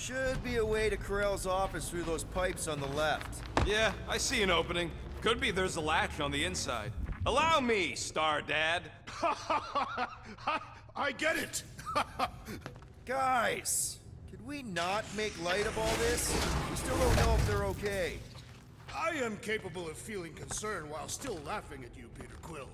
Should be a way to Corell's office through those pipes on the left. Yeah, I see an opening. Could be there's a latch on the inside. Allow me, Star Dad. I get it! Guys, could we not make light of all this? We still don't know if they're okay. I am capable of feeling concern while still laughing at you, Peter Quill.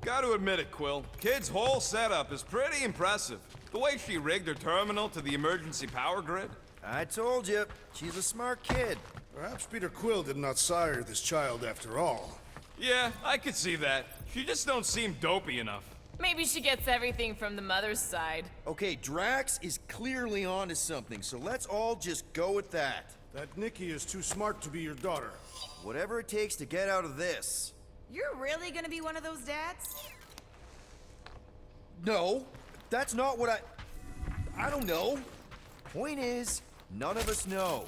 Gotta admit it, Quill. Kid's whole setup is pretty impressive. The way she rigged her terminal to the emergency power grid. I told you, she's a smart kid. Perhaps Peter Quill did not sire this child after all. Yeah, I could see that. She just don't seem dopey enough. Maybe she gets everything from the mother's side. Okay, Drax is clearly onto something, so let's all just go with that. That Nikki is too smart to be your daughter. Whatever it takes to get out of this. You're really gonna be one of those dads? No, that's not what I don't know. Point is, none of us know.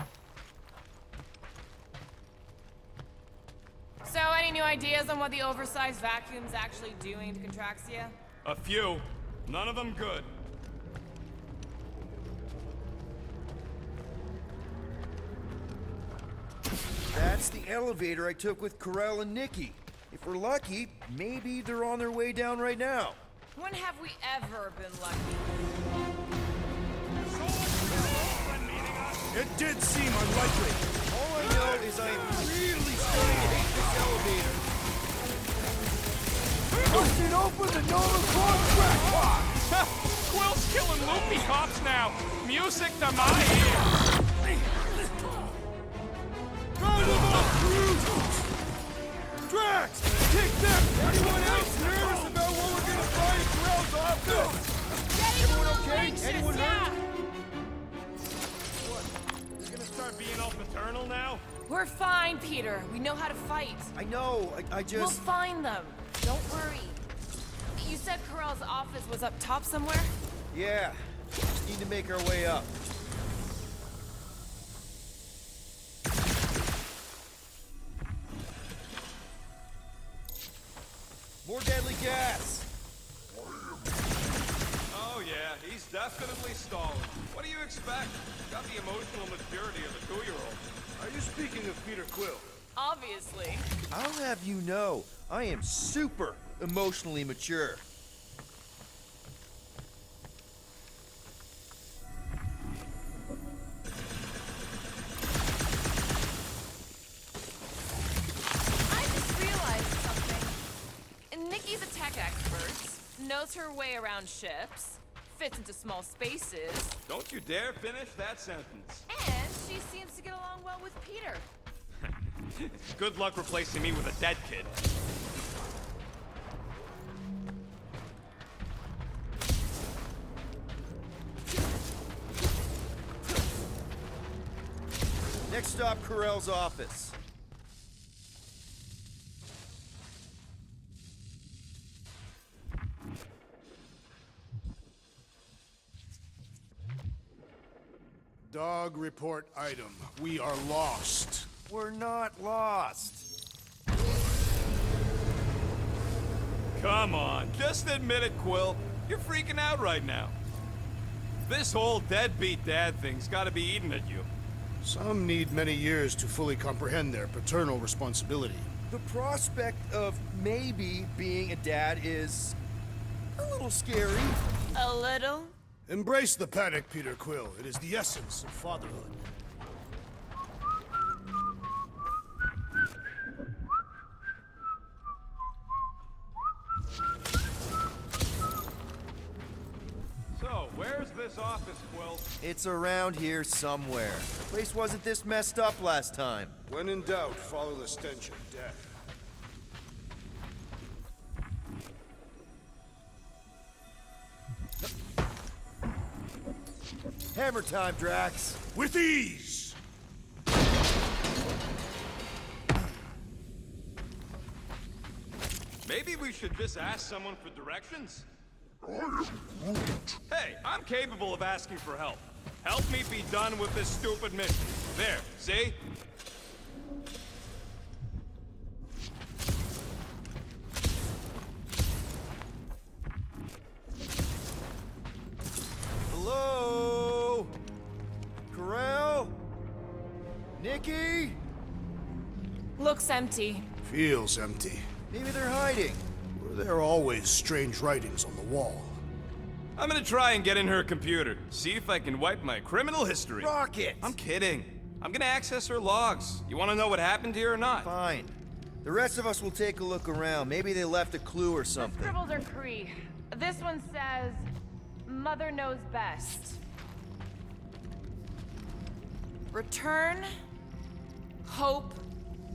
So, any new ideas on what the oversized vacuum's actually doing to Contraxia? A few. None of them good. That's the elevator I took with Corell and Nikki. If we're lucky, maybe they're on their way down right now. When have we ever been lucky? It did seem unlikely. All I know is I'm really starting to hate this elevator. Busted open the Nova contract box! Quill's killing loopy cops now. Music to my ears. Round them up, Groot! Drax! Take them! Anyone else nervous about what we're gonna find at Corell's office? Getting a little anxious, Anyone yeah! You're gonna start being all paternal now? We're fine, Peter. We know how to fight. I know, I just... We'll find them. Don't worry. You said Corell's office was up top somewhere? Yeah, just need to make our way up. More deadly gas! Oh yeah, he's definitely stalling. What do you expect? Got the emotional maturity of a 2-year-old. Are you speaking of Peter Quill? Obviously. I'll have you know, I am super emotionally mature. I just realized something. Nikki's a tech expert, knows her way around ships, fits into small spaces, Don't you dare finish that sentence. and she seems to get along well with Peter. Good luck replacing me with a dead kid. Next stop, Corell's office. Dog report item. We are lost. We're not lost. Come on, just admit it, Quill. You're freaking out right now. This whole deadbeat dad thing's gotta be eating at you. Some need many years to fully comprehend their paternal responsibility. The prospect of maybe being a dad is a little scary. A little? Embrace the panic, Peter Quill. It is the essence of fatherhood. So, where's this office, Quill? It's around here somewhere. The place wasn't this messed up last time. When in doubt, follow the stench of death. Hammer time, Drax. With ease! Maybe we should just ask someone for directions? Hey, I'm capable of asking for help. Help me be done with this stupid mission. There, see? Hello? Nikki? Looks empty. Feels empty. Maybe they're hiding. There are always strange writings on the wall. I'm gonna try and get in her computer, see if I can wipe my criminal history. Rocket! I'm kidding. I'm gonna access her logs. You wanna know what happened here or not? Fine. The rest of us will take a look around. Maybe they left a clue or The something. scribbles are Cree. This one says, Mother knows best. Return, hope,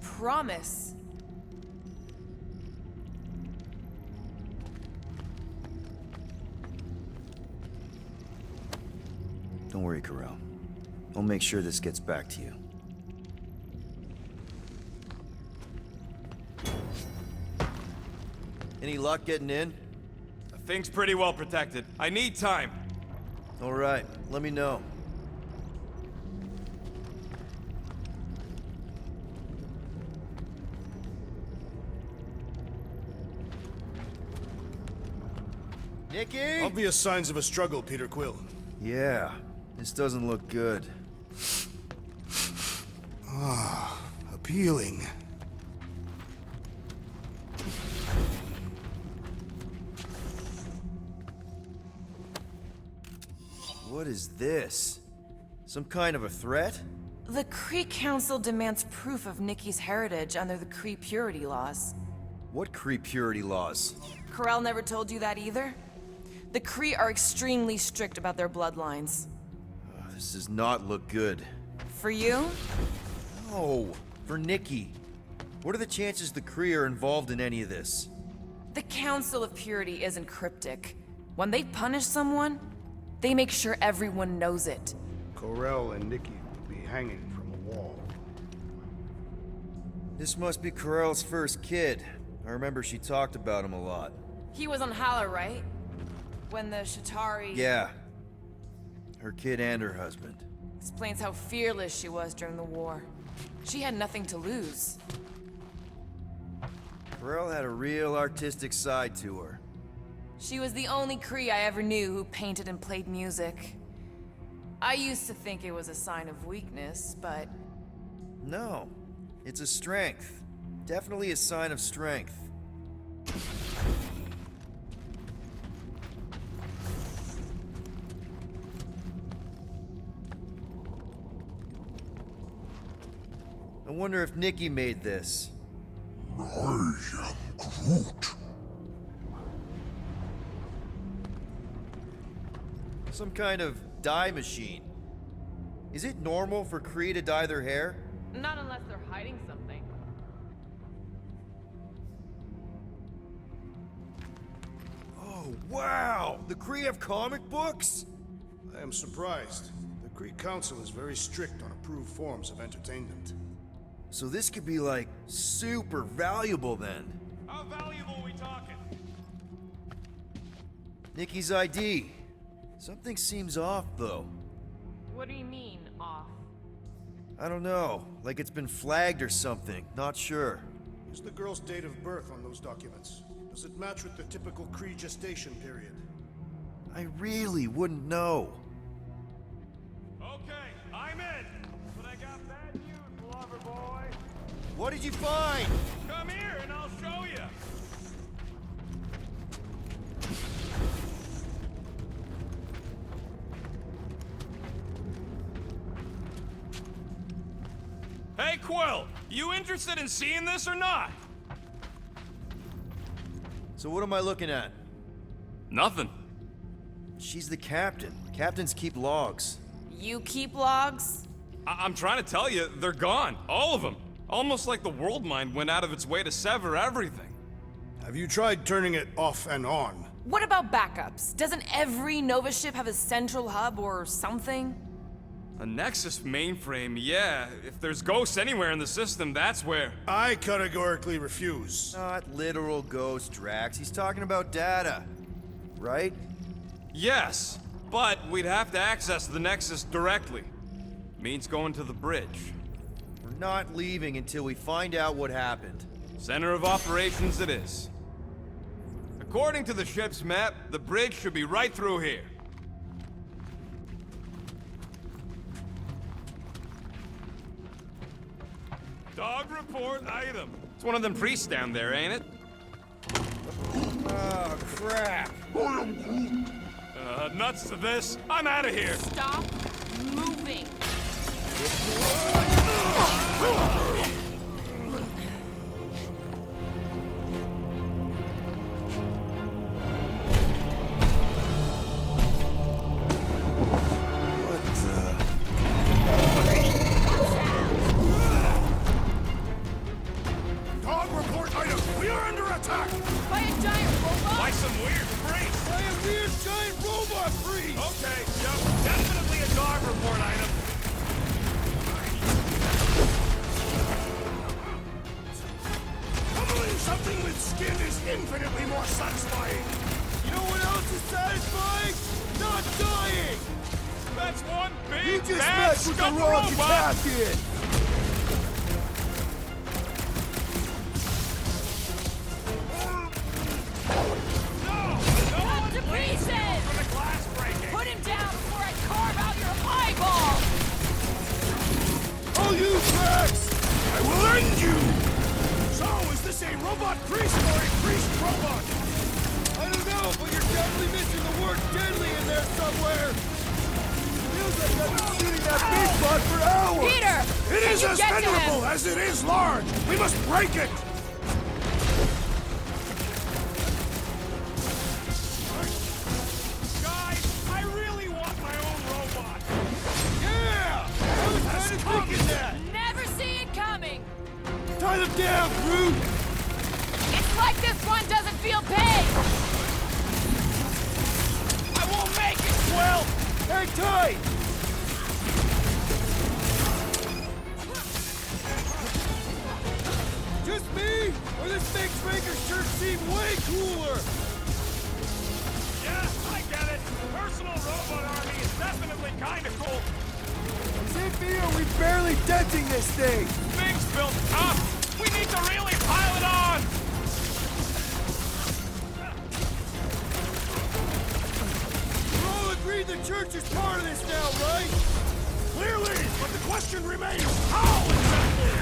promise. Don't worry, Corel. I'll make sure this gets back to you. Any luck getting in? The thing's pretty well protected. I need time. All right, let me know. Nikki? Obvious signs of a struggle, Peter Quill. Yeah, this doesn't look good. Appealing. What is this? Some kind of a threat? The Cree Council demands proof of Nikki's heritage under the Cree purity laws. What Cree purity laws? Corel never told you that either? The Cree are extremely strict about their bloodlines. This does not look good. For you? No, for Nikki. What are the chances the Cree are involved in any of this? The Council of Purity isn't cryptic. When they punish someone, they make sure everyone knows it. Corel and Nikki will be hanging from a wall. This must be Corel's first kid. I remember she talked about him a lot. He was on Hala, right? When the Shatari... Yeah. Her kid and her husband. Explains how fearless she was during the war. She had nothing to lose. Corel had a real artistic side to her. She was the only Cree I ever knew who painted and played music. I used to think it was a sign of weakness, but... No, it's a strength. Definitely a sign of strength. I wonder if Nikki made this. Some kind of dye machine. Is it normal for Cree to dye their hair? Not unless they're hiding something. Oh, wow! The Cree have comic books? I am surprised. The Cree Council is very strict on approved forms of entertainment. So this could be like super valuable then. How valuable are we talking? Nikki's ID. Something seems off though. What do you mean, off? I don't know, like it's been flagged or something, not sure. Is the girl's date of birth on those documents? Does it match with the typical Cree gestation period? I really wouldn't know. Okay, I'm in. But I got bad news, lover boy. What did you find? Come here and I'll show you. Hey, Quill, you interested in seeing this or not? So what am I looking at? Nothing. She's the captain. Captains keep logs. You keep logs? I'm trying to tell you, they're gone. All of them. Almost like the world mind went out of its way to sever everything. Have you tried turning it off and on? What about backups? Doesn't every Nova ship have a central hub or something? A Nexus mainframe, yeah. If there's ghosts anywhere in the system, that's where. I categorically refuse. Not literal ghost, Drax. He's talking about data. Right? Yes, but we'd have to access the Nexus directly. Means going to the bridge. We're not leaving until we find out what happened. Center of operations it is. According to the ship's map, the bridge should be right through here. Dog report item. It's one of them priests down there, ain't it? Oh, crap. Nuts to this. I'm out of here. Stop moving. Dog report item! We are under attack! By a giant robot? By some weird priest. By a weird giant robot freak! Okay, yep, definitely a dog report item. Pummeling something with skin is infinitely more satisfying! You know what else is satisfying? Not dying! That's one big You just bad messed with the scum wrong robot. captain! No, Cut to pieces! for the glass breaking. Put him down before I carve out your eyeball! Oh, you tracks! I will end you! So, is this a robot priest or a priest robot? I don't know, but you're definitely missing the word deadly in there somewhere! Feels like I've been shooting that big bot for hours! Peter! It can is you as get to venerable him? as it is large! We must break it! Guys, I really want my own robot. Yeah! I was kind of thinking that! Never see it coming! Tie them down, Groot! It's like this one doesn't feel pain! I won't make it, Quill. Hang tight! Just me? Or this makes Raker's church seem way cooler? Yeah, I get it. Personal robot army is definitely kind of cool. Zippy, are we barely denting this thing? Things built tough. We need to really pile it on. We're all agreed the church is part of this now, right? Clearly, but the question remains, how exactly?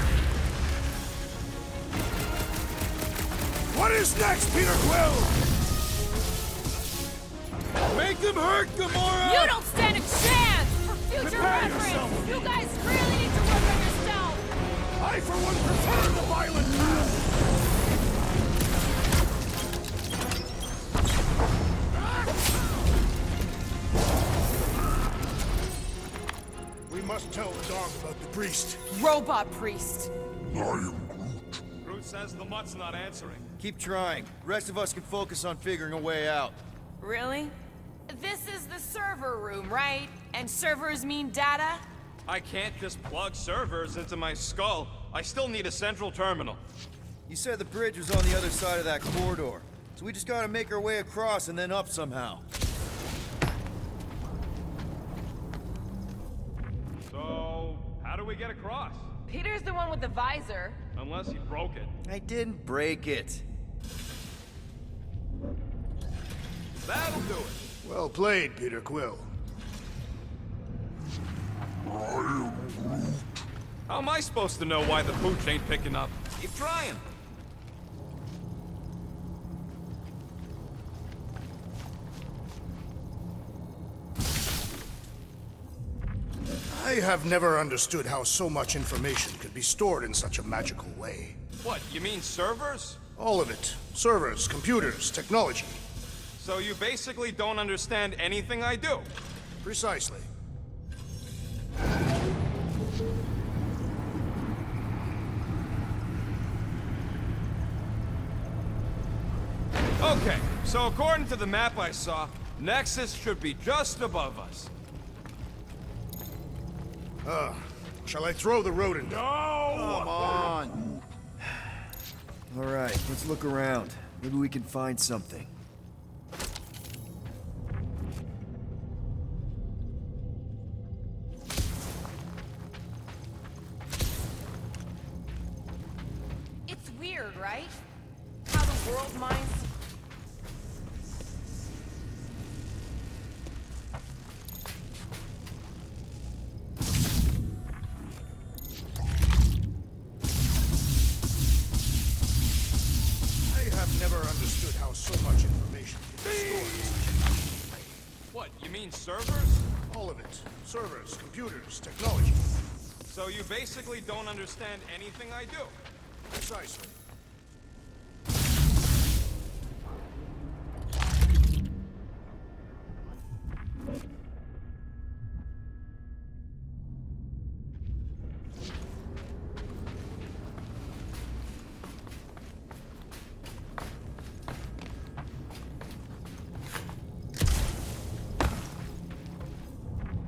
What is next, Peter Quill? Make them hurt, Gamora! You don't stand a chance! For future Prepare reference, yourself. you guys really need to work on yourself! I, for one, prefer the violent path. We must tell the dog about the priest. Robot priest. Groot says the mutt's not answering. Keep trying. The rest of us can focus on figuring a way out. Really? This is the server room, right? And servers mean data? I can't just plug servers into my skull. I still need a central terminal. You said the bridge was on the other side of that corridor. So we just gotta make our way across and then up somehow. So, how do we get across? Peter's the one with the visor. Unless he broke it. I didn't break it. That'll do it. Well played, Peter Quill. How am I supposed to know why the pooch ain't picking up? Keep trying. I have never understood how so much information could be stored in such a magical way. What, you mean servers? All of it. Servers, computers, technology. So you basically don't understand anything I do? Precisely. Okay, so according to the map I saw, Nexus should be just above us. Shall I throw the rodent? No! Come on! Alright, let's look around. Maybe we can find something. It's weird, right? How the world minds. mean servers? All of it. Servers, computers, technology. So you basically don't understand anything I do? Precisely.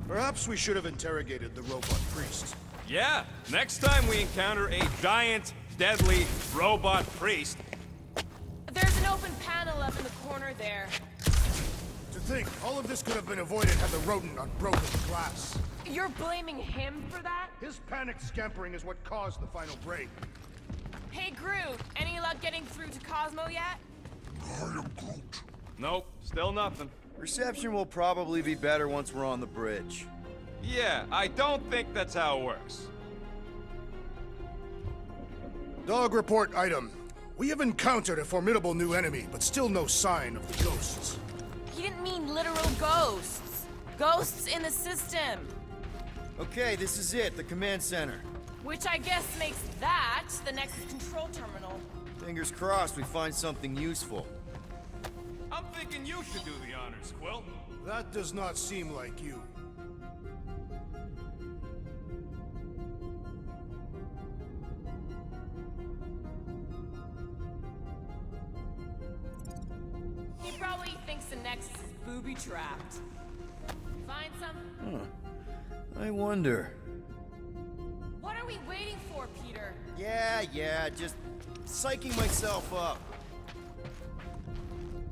Perhaps we should have interrogated the robot priest. Yeah, next time we encounter a giant, deadly robot priest. There's an open panel up in the corner there. To think, all of this could have been avoided had the rodent not broken the glass. You're blaming him for that? His panicked scampering is what caused the final break. Hey, Groot, any luck getting through to Cosmo yet? Nope, still nothing. Reception will probably be better once we're on the bridge. Yeah, I don't think that's how it works. Dog report item. We have encountered a formidable new enemy, but still no sign of the ghosts. He didn't mean literal ghosts. Ghosts in the system. Okay, this is it, the command center. Which I guess makes that the Nexus control terminal. Fingers crossed we find something useful. I'm thinking you should do the honors, Quill. That does not seem like you. He probably thinks the Nexus is booby-trapped. Find some? I wonder. What are we waiting for, Peter? Yeah, just psyching myself up.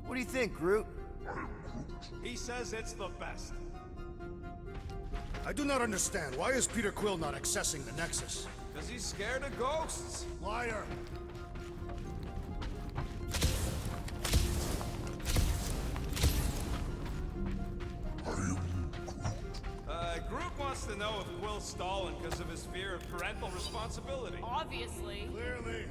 What do you think, Groot? He says it's the best. I do not understand. Why is Peter Quill not accessing the Nexus? Because he's scared of ghosts. Liar! Groot wants to know if Quill's stalling because of his fear of parental responsibility. Obviously. Clearly.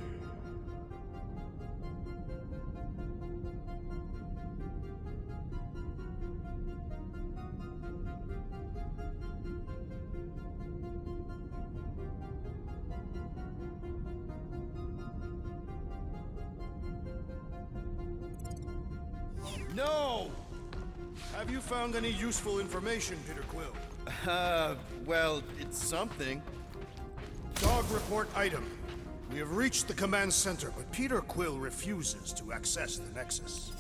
No! Have you found any useful information, Peter Quill? Well, it's something. Dog report item. We have reached the command center, but Peter Quill refuses to access the Nexus.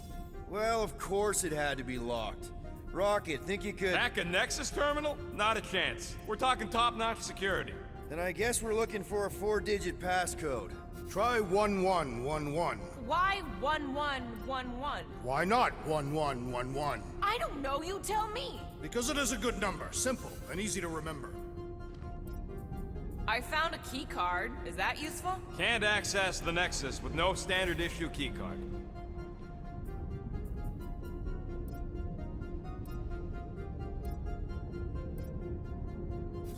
Well, of course it had to be locked. Rocket, think you could... Hack a Nexus terminal? Not a chance. We're talking top-notch security. Then I guess we're looking for a 4-digit passcode. Try 1111. Why 1111? Why not 1111? I don't know, you tell me. Because it is a good number, simple and easy to remember. I found a key card. Is that useful? Can't access the Nexus with no standard issue keycard.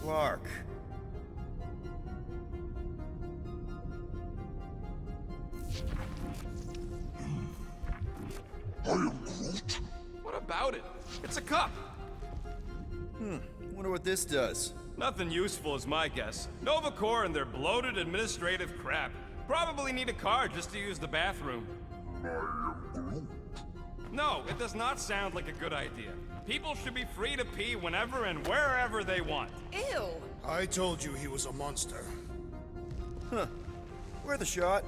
Clark. What about it? It's a cup. Wonder what this does. Nothing useful is my guess. Nova Corps and their bloated administrative crap. Probably need a card just to use the bathroom. No, it does not sound like a good idea. People should be free to pee whenever and wherever they want. Ew. I told you he was a monster. Huh. Worth a shot.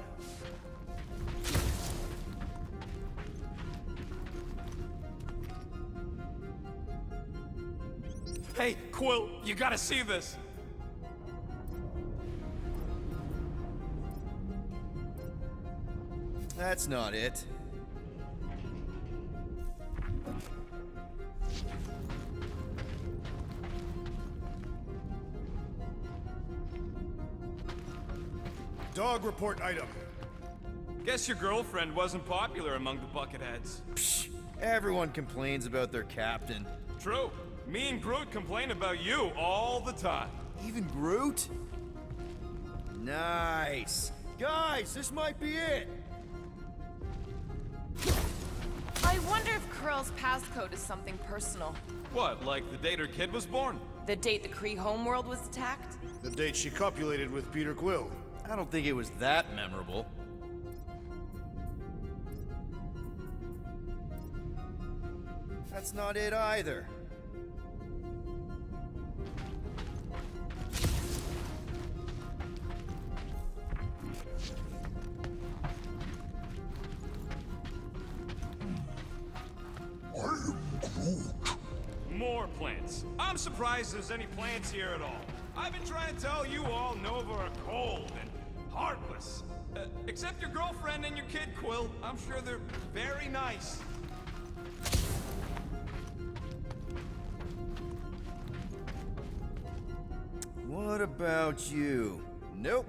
Hey, Quill, you gotta see this. That's not it. Dog report item. Guess your girlfriend wasn't popular among the bucketheads. Psh, everyone complains about their captain. True. Me and Groot complain about you all the time. Even Groot? Nice. Guys, this might be it. I wonder if Curl's passcode is something personal. What, like the date her kid was born? The date the Kree homeworld was attacked? The date she copulated with Peter Quill. I don't think it was that memorable. That's not it either. More plants. I'm surprised there's any plants here at all. I've been trying to tell you all Nova are cold and heartless. Except your girlfriend and your kid, Quill. I'm sure they're very nice. What about you? Nope.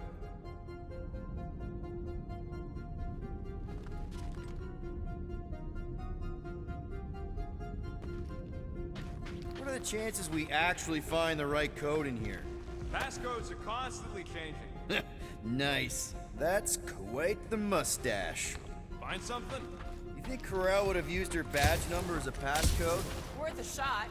What are the chances we actually find the right code in here? Passcodes are constantly changing. Nice. That's quite the mustache. Find something? You think Corel would have used her badge number as a passcode? Worth a shot.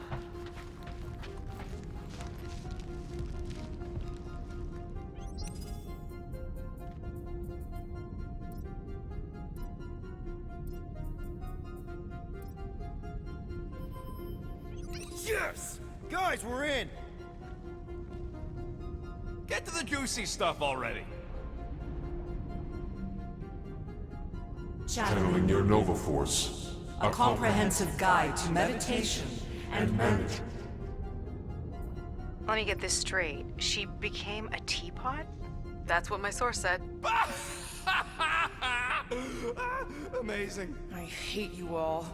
Yes! Guys, we're in! Get to the juicy stuff already. Channeling your Nova Force. A comprehensive guide to meditation and management. Let me get this straight. She became a teapot? That's what my source said. Amazing. I hate you all.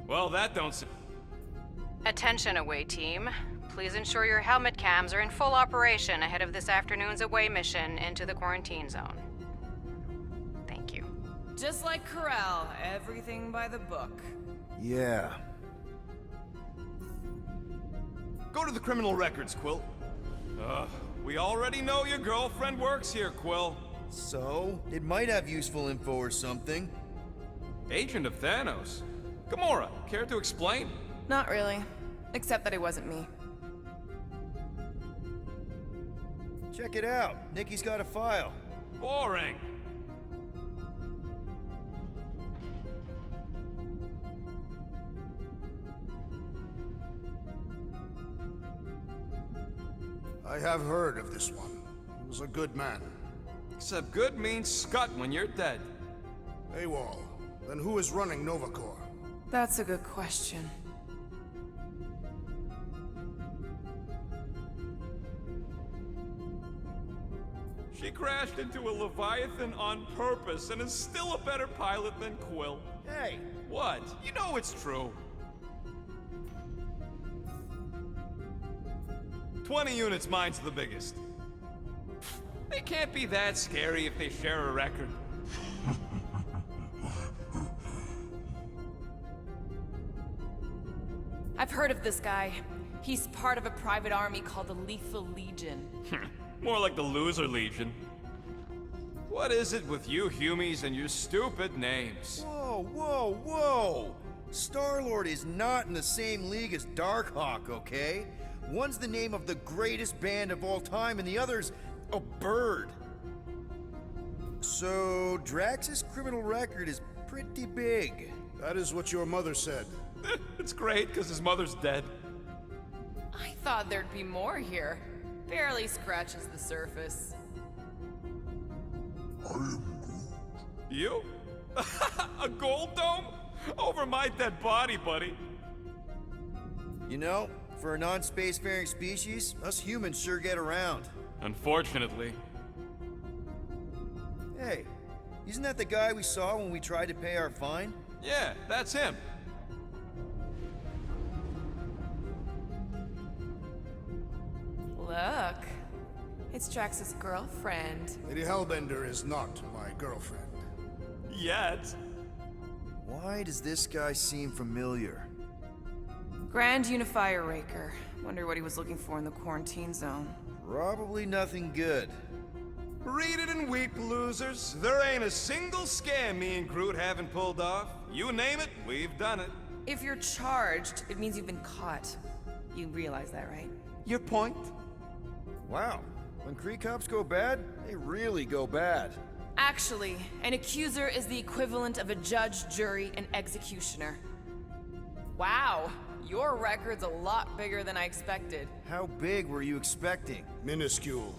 Well, that don't Attention, away team. Please ensure your helmet cams are in full operation ahead of this afternoon's away mission into the quarantine zone. Thank you. Just like Corel, everything by the book. Yeah. Go to the criminal records, Quill. We already know your girlfriend works here, Quill. So, it might have useful info or something. Agent of Thanos. Gamora, care to explain? Not really. Except that it wasn't me. Check it out. Nikki's got a file. Boring. I have heard of this one. He was a good man. Except good means scut when you're dead. AWOL. Then who is running NovaCorps? That's a good question. She crashed into a Leviathan on purpose and is still a better pilot than Quill. Hey! What? You know it's true. 20 units, mine's the biggest. They can't be that scary if they share a record. I've heard of this guy. He's part of a private army called the Lethal Legion. More like the Loser Legion. What is it with you Humies and your stupid names? Whoa, whoa, whoa! Star-Lord is not in the same league as Darkhawk, okay? One's the name of the greatest band of all time, and the other's a bird. So, Drax's criminal record is pretty big. That is what your mother said. It's great, because his mother's dead. I thought there'd be more here. Barely scratches the surface. You? A gold dome? Over my dead body, buddy. You know, for a non-spacefaring species, us humans sure get around. Unfortunately. Hey, isn't that the guy we saw when we tried to pay our fine? Yeah, that's him. Look. It's Drax's girlfriend. Lady Hellbender is not my girlfriend. Yet. Why does this guy seem familiar? Grand Unifier Raker. Wonder what he was looking for in the quarantine zone. Probably nothing good. Read it and weep, losers. There ain't a single scam me and Groot haven't pulled off. You name it, we've done it. If you're charged, it means you've been caught. You realize that, right? Your point? Wow. When Kree cops go bad, they really go bad. Actually, an accuser is the equivalent of a judge, jury, and executioner. Wow, your record's a lot bigger than I expected. How big were you expecting? Minuscule.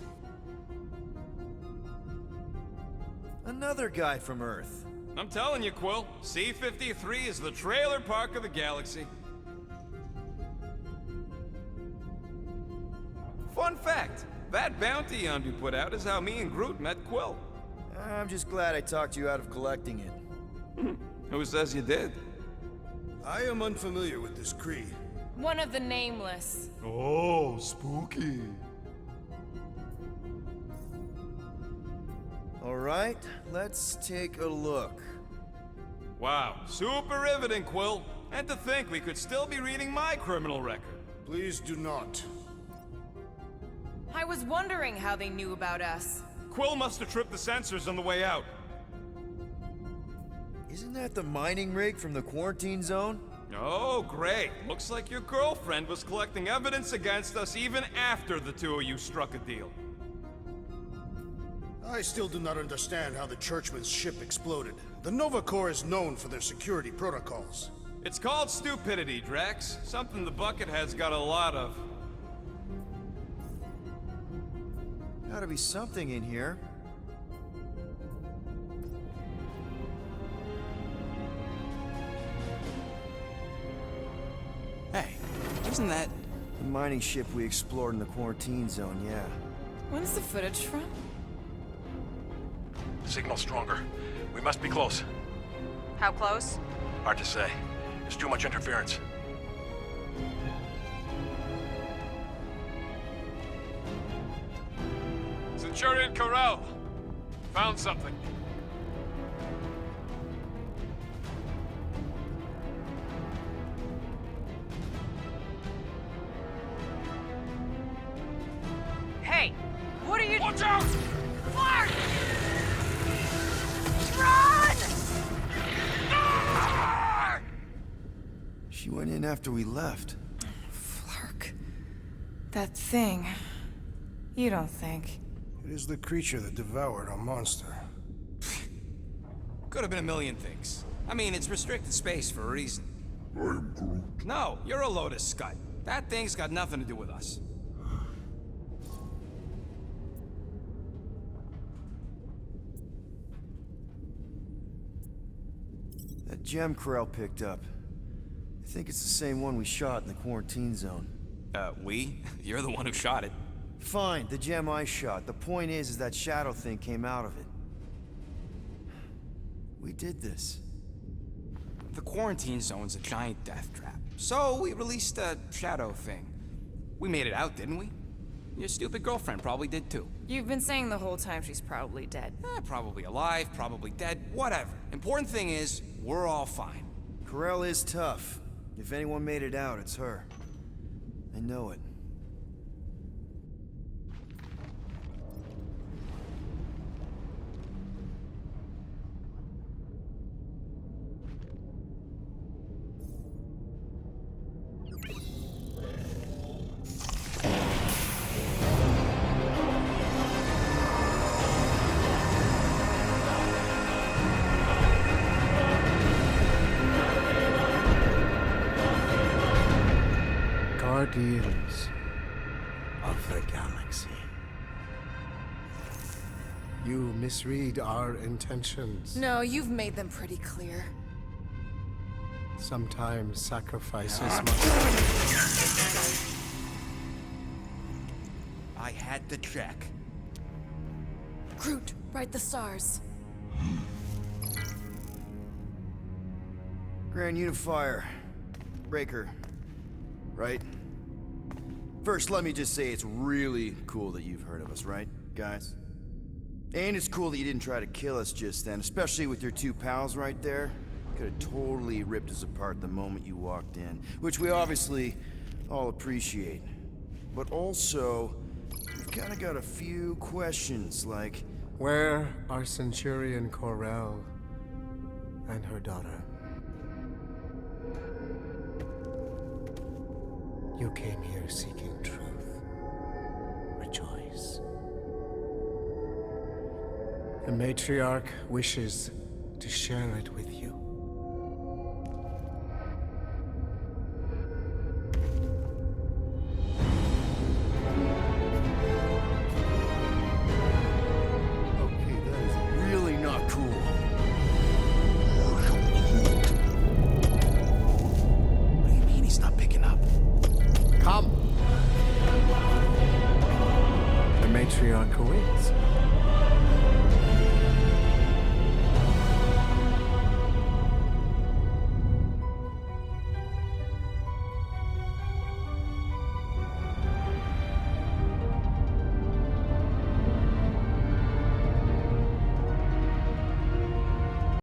Another guy from Earth. I'm telling you, Quill, C-53 is the trailer park of the galaxy. Fun fact, that bounty hunt you put out is how me and Groot met Quill. I'm just glad I talked you out of collecting it. Who says you did? I am unfamiliar with this Kree. One of the nameless. Oh, spooky. All right, let's take a look. Wow, super riveting, Quill. And to think we could still be reading my criminal record. Please do not. I was wondering how they knew about us. Quill must have tripped the sensors on the way out. Isn't that the mining rig from the quarantine zone? Oh, great. Looks like your girlfriend was collecting evidence against us even after the two of you struck a deal. I still do not understand how the Churchman's ship exploded. The Nova Corps is known for their security protocols. It's called stupidity, Drax. Something the Buckethead's got a lot of. Gotta be something in here. Hey, isn't that... The mining ship we explored in the quarantine zone, yeah. When is the footage from? Signal stronger. We must be close. How close? Hard to say. There's too much interference. Centurion Corral. Found something. Hey, what are you— Watch out! Clark! Run! She went in after we left. Flark. That thing. You don't think. It is the creature that devoured our monster. Could have been a million things. I mean, it's restricted space for a reason. I am Groot. No, you're a Lotus Scud. That thing's got nothing to do with us. That gem Corral picked up. I think it's the same one we shot in the quarantine zone. We? You're the one who shot it. Fine, the gem I shot. The point is that shadow thing came out of it. We did this. The quarantine zone's a giant death trap. So we released a shadow thing. We made it out, didn't we? Your stupid girlfriend probably did too. You've been saying the whole time she's probably dead. Probably alive, probably dead, whatever. Important thing is, we're all fine. Corral is tough. If anyone made it out, it's her. I know it. Guardians of the Galaxy. You misread our intentions. No, you've made them pretty clear. Sometimes sacrifices must... I had to check. Groot, write the stars. Grand Unifier. Raker. Right? First, let me just say it's really cool that you've heard of us, right, guys? And it's cool that you didn't try to kill us just then, especially with your two pals right there. Could have totally ripped us apart the moment you walked in, which we obviously all appreciate. But also, we've kind of got a few questions, like... Where are Centurion Corell and her daughter? You came here seeking truth. Rejoice. The matriarch wishes to share it with you.